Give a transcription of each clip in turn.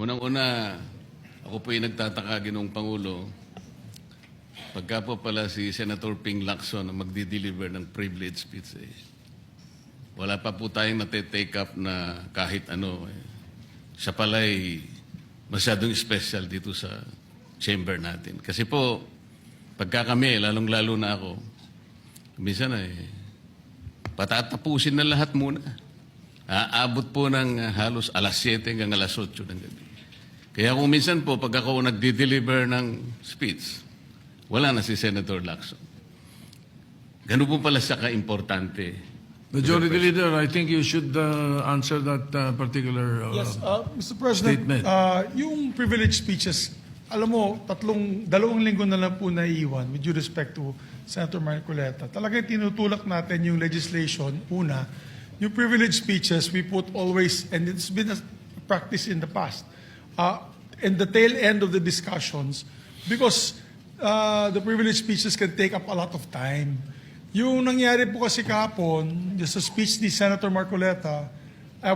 Unang-una, ako po yung nagtataka, Ginoong Pangulo, pagka po pala si Senator Ping Lacson ang magdi-deliver ng privilege speech, wala pa po tayong nate-take up na kahit ano. Siya pala ay masyadong special dito sa chamber natin. Kasi po, pagka kami, lalong-lalo na ako, minsan patatapusin na lahat muna. Aabot po ng halos alas 7 hanggang alas 8 ng gabi. Kaya kung minsan po, pag ako nagdi-deliver ng speech, wala na si Senator Lacson. Ganun po pala siya ka-importante. Majority Leader, I think you should answer that particular Yes, Mr. President, statement. yung privilege speeches, alam mo, dalawang linggo na lang po naiiwan with due respect to Senator Marcoleta. Talagang tinutulak natin yung legislation, una, yung privilege speeches, we put always, and it's been a practice in the past, in the tail end of the discussions, because the privilege speeches can take up a lot of time. Yung nangyari po kasi kahapon, just sa speech ni Senator Marcoleta,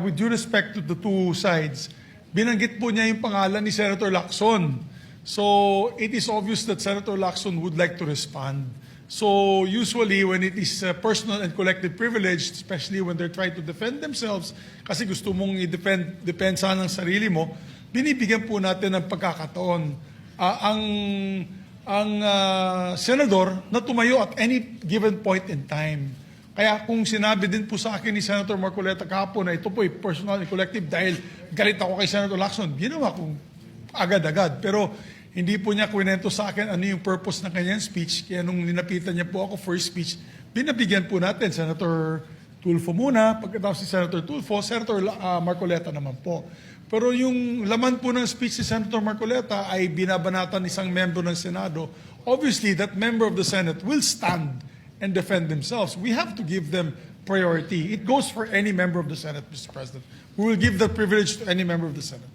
with due respect to the two sides, binanggit po niya yung pangalan ni Senator Lacson. So it is obvious that Senator Lacson would like to respond. So usually when it is personal and collective privilege, especially when they're trying to defend themselves, kasi gusto mong i-defend sana ng sarili mo, binibigyan po natin ng pagkakataon. Ang senador na tumayo at any given point in time. Kaya kung sinabi din po sa akin ni Senator Marcoleta kahapon na ito po ay personal and collective dahil galit ako kay Senator Lacson, ginawa kong agad-agad. Pero hindi po niya kwento sa akin ano yung purpose ng kanyang speech. Kaya nung ninapitan niya po ako for speech, binabigyan po natin Senator Tulfo muna, pagkatapos si Senator Tulfo, Senator Marcoleta naman po. Pero yung laman po ng speech si Senator Marcoleta ay binabanatan isang member ng Senado. Obviously, that member of the Senate will stand and defend themselves. We have to give them priority. It goes for any member of the Senate, Mr. President. We will give that privilege to any member of the Senate.